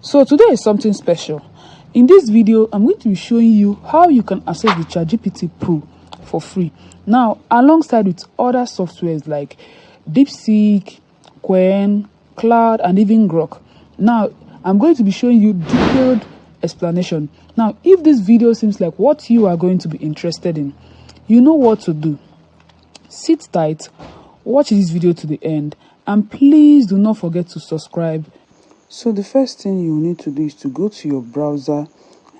So today is something special. In this video, I'm going to be showing you how you can access the ChatGPT Pro for free. Now, alongside with other softwares like DeepSeek, Qwen, Claude, and even Grok. Now, I'm going to be showing you detailed explanation. Now, if this video seems like what you are going to be interested in, you know what to do. Sit tight, watch this video to the end, and please do not forget to subscribe. So the first thing you need to do is to go to your browser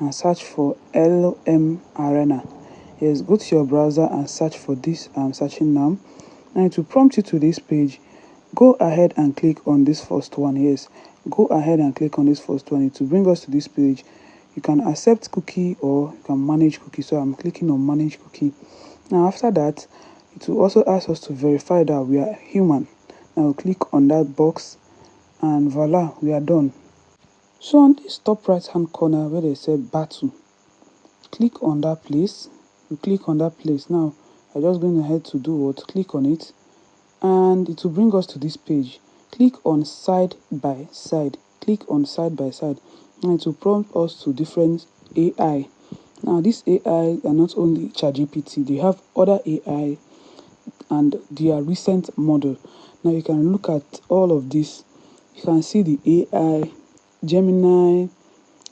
and search for LM Arena. Yes, go to your browser and search for this I'm searching now. And it will prompt you to this page. Go ahead and click on this first one. Yes, go ahead and click on this first one. It will bring us to this page. You can accept cookie or you can manage cookie. So I'm clicking on manage cookie. Now after that, it will also ask us to verify that we are human. Now click on that box and voila, we are done. So on this top right hand corner where they said battle, click on that place. You click on that place. Now I'm just going ahead to do what? Click on it and it will bring us to this page. Click on side by side. Click on side by side and it will prompt us to different AI. Now this AI are not only ChatGPT, they have other AI and their recent model. Now you can look at all of this. You can see the AI, Gemini,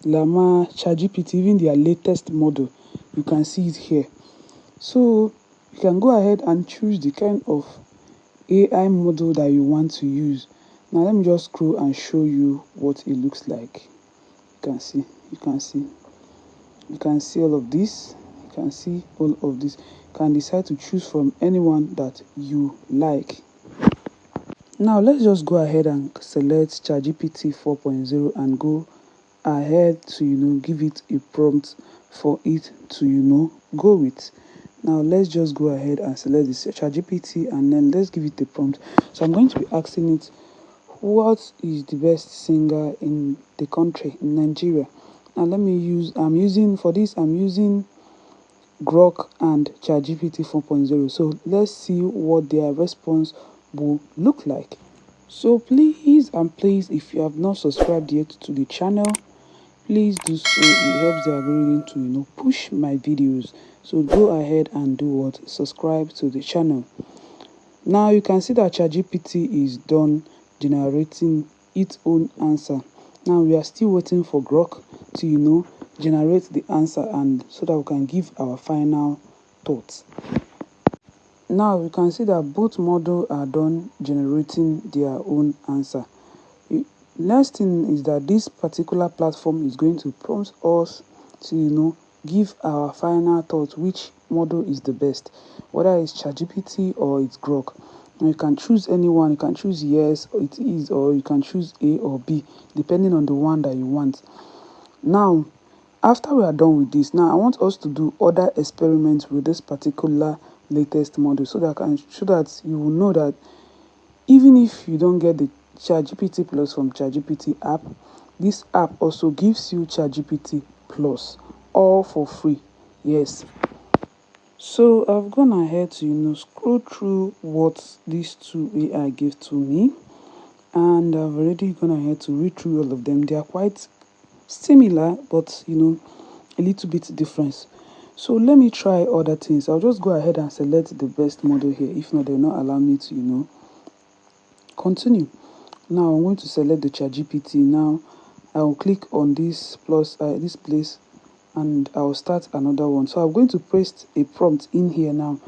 Llama, ChatGPT, even their latest model. You can see it here. So you can go ahead and choose the kind of AI model that you want to use. Now let me just scroll and show you what it looks like. You can see all of this. You can see all of this. You can decide to choose from anyone that you like. Now let's just go ahead and select ChatGPT 4.0 and go ahead to give it a prompt for it to go with. Now let's just go ahead and select this ChatGPT and then let's give it a prompt. So I'm going to be asking it, what is the best singer in the country, in Nigeria? Now I'm using Grok and ChatGPT 4.0. So let's see what their response will look like. So please, if you have not subscribed yet to the channel, please do so. It helps the algorithm to push my videos. So go ahead and do what? Subscribe to the channel. Now you can see that ChatGPT is done generating its own answer. Now we are still waiting for Grok to generate the answer and so that we can give our final thoughts. Now you can see that both models are done generating their own answer. Next thing is that this particular platform is going to prompt us to give our final thought, which model is the best, whether it's ChatGPT or it's Grok. Now you can choose anyone. You can choose yes, it is, or you can choose A or B, depending on the one that you want. Now after we are done with this, now I want us to do other experiments with this particular latest model so that you will know that even if you don't get the ChatGPT Plus from ChatGPT app, this app also gives you ChatGPT Plus, all for free. Yes. So I've gone ahead to scroll through what these two AI gave to me, and I've already gone ahead to read through all of them. They are quite similar, but a little bit different. So let me try other things. I'll just go ahead and select the best model here. If not, they'll not allow me to continue. Now I'm going to select the ChatGPT. Now I will click on this place and I'll start another one. So I'm going to paste a prompt in here now.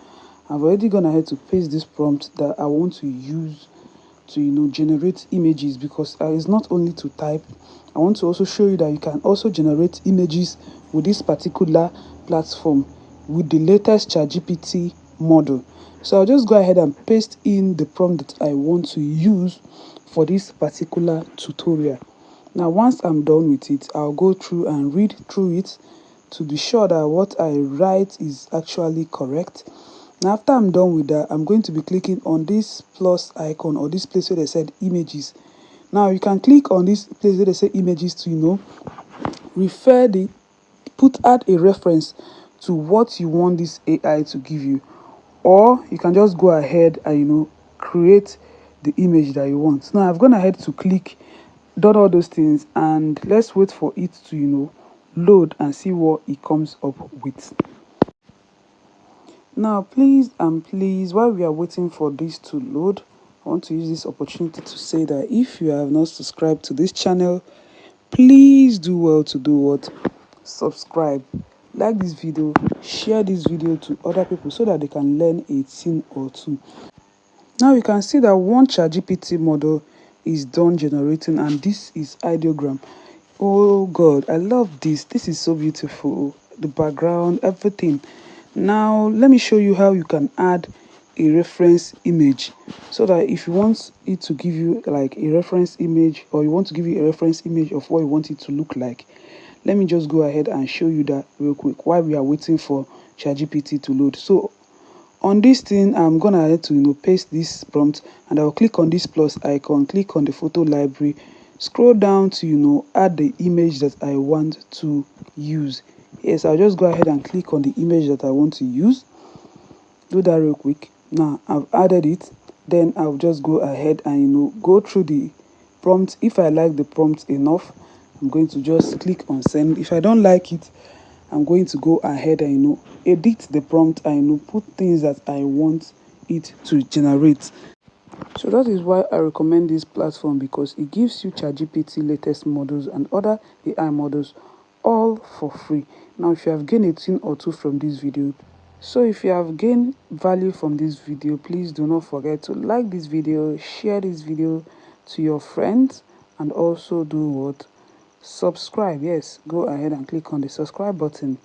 I've already gone ahead to paste this prompt that I want to use to generate images, because it's not only to type. I want to also show you that you can also generate images with this particular platform with the latest ChatGPT model. So I'll just go ahead and paste in the prompt that I want to use for this particular tutorial. Now once I'm done with it, I'll go through and read through it to be sure that what I write is actually correct. Now after I'm done with that, I'm going to be clicking on this plus icon or this place where they said images. Now you can click on this place where they say images to add a reference to what you want this AI to give you, or you can just go ahead and create the image that you want. Now I've gone ahead to click done all those things, and let's wait for it to load and see what it comes up with. Now please and please, while we are waiting for this to load, I want to use this opportunity to say that if you have not subscribed to this channel, please do well to do what? Subscribe, like this video, share this video to other people so that they can learn a thing or two. Now you can see that one ChatGPT model is done generating, and this is ideogram. Oh god, I love this. This is so beautiful, the background, everything. Now let me show you how you can add a reference image, so that if you want it to give you like a reference image, or you want to give you a reference image of what you want it to look like, let me just go ahead and show you that real quick while we are waiting for ChatGPT to load. So on this thing, I'm gonna have to paste this prompt, and I'll click on this plus icon, click on the photo library, scroll down to add the image that I want to use. Yes, I'll just go ahead and click on the image that I want to use. Do that real quick. Now I've added it. Then I'll just go ahead and go through the prompt. If I like the prompt enough, I'm going to just click on send. If I don't like it, I'm going to go ahead and edit the prompt and put things that I want it to generate. So that is why I recommend this platform, because it gives you ChatGPT latest models and other AI models all for free. Now if you have gained a thing or two from this video, so if you have gained value from this video, please do not forget to like this video, share this video to your friends, and also do what? Subscribe. Yes, go ahead and click on the subscribe button.